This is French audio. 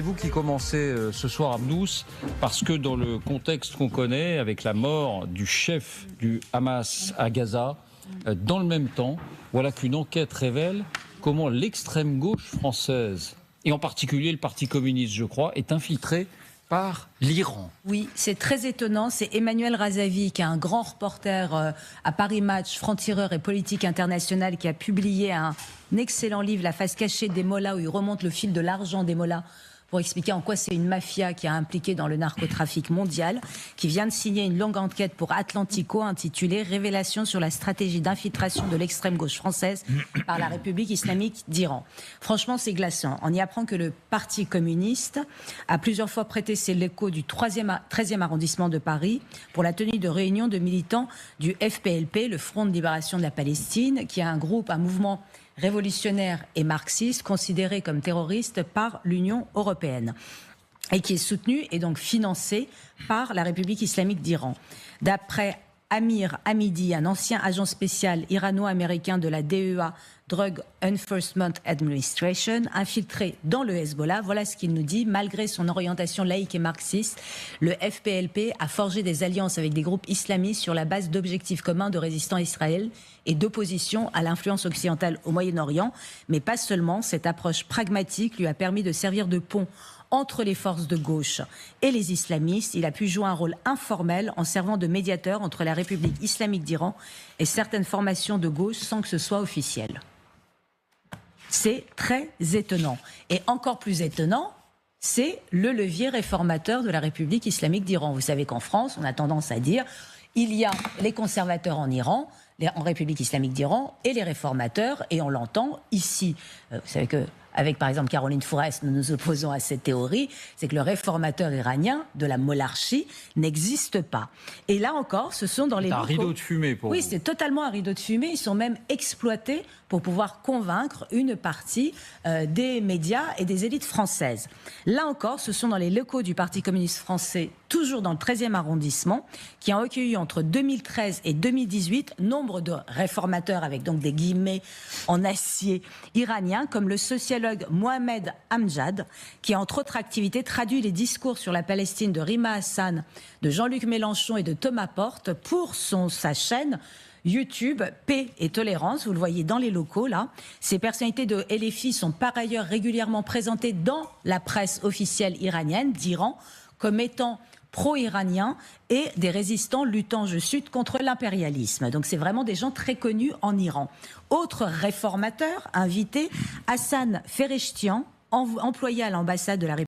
vous qui commencez ce soir, Amnous, parce que dans le contexte qu'on connaît, avec la mort du chef du Hamas à Gaza, dans le même temps, voilà qu'une enquête révèle comment l'extrême gauche française, et en particulier le Parti communiste, je crois, est infiltrée par l'Iran. Oui, c'est très étonnant. C'est Emmanuel Razavi, qui est un grand reporter à Paris Match, franc-tireur et politique international, qui a publié un excellent livre, La face cachée des mollahs, où il remonte le fil de l'argent des mollahs pour expliquer en quoi c'est une mafia qui a impliqué dans le narcotrafic mondial, qui vient de signer une longue enquête pour Atlantico intitulée « Révélation sur la stratégie d'infiltration de l'extrême gauche française par la République islamique d'Iran ». Franchement, c'est glaçant. On y apprend que le Parti communiste a plusieurs fois prêté ses locaux du 13e arrondissement de Paris pour la tenue de réunions de militants du FPLP, le Front de libération de la Palestine, qui est un mouvement révolutionnaire et marxiste considéré comme terroriste par l'Union européenne et qui est soutenu et donc financé par la République islamique d'Iran. D'après Amir Hamidi, un ancien agent spécial irano-américain de la DEA, Drug Enforcement Administration, infiltré dans le Hezbollah, voilà ce qu'il nous dit. Malgré son orientation laïque et marxiste, le FPLP a forgé des alliances avec des groupes islamistes sur la base d'objectifs communs de résistance à Israël et d'opposition à l'influence occidentale au Moyen-Orient. Mais pas seulement, cette approche pragmatique lui a permis de servir de pont entre les forces de gauche et les islamistes. Il a pu jouer un rôle informel en servant de médiateur entre la République islamique d'Iran et certaines formations de gauche sans que ce soit officiel. C'est très étonnant. Et encore plus étonnant, c'est le levier réformateur de la République islamique d'Iran. Vous savez qu'en France, on a tendance à dire il y a les conservateurs en Iran, en République islamique d'Iran, et les réformateurs, et on l'entend ici. Vous savez que avec, par exemple, Caroline Fourest, nous nous opposons à cette théorie, c'est que le réformateur iranien de la monarchie n'existe pas. Et là encore, ce sont dans les locaux... un rideau de fumée pour vous. Oui, c'est totalement un rideau de fumée. Ils sont même exploités pour pouvoir convaincre une partie des médias et des élites françaises. Là encore, ce sont dans les locaux du Parti communiste français, toujours dans le 13e arrondissement, qui ont accueilli entre 2013 et 2018 nombre de réformateurs, avec donc des guillemets en acier, iraniens, comme le sociologue Mohamed Amjad, qui entre autres activités traduit les discours sur la Palestine de Rima Hassan, de Jean-Luc Mélenchon et de Thomas Porte pour sa chaîne YouTube Paix et Tolérance. Vous le voyez dans les locaux là. Ces personnalités de LFI sont par ailleurs régulièrement présentées dans la presse officielle iranienne d'Iran comme étant pro-iraniens et des résistants luttant, je cite, contre l'impérialisme. Donc c'est vraiment des gens très connus en Iran. Autre réformateur invité, Hassan Fereshtian, employé à l'ambassade de la République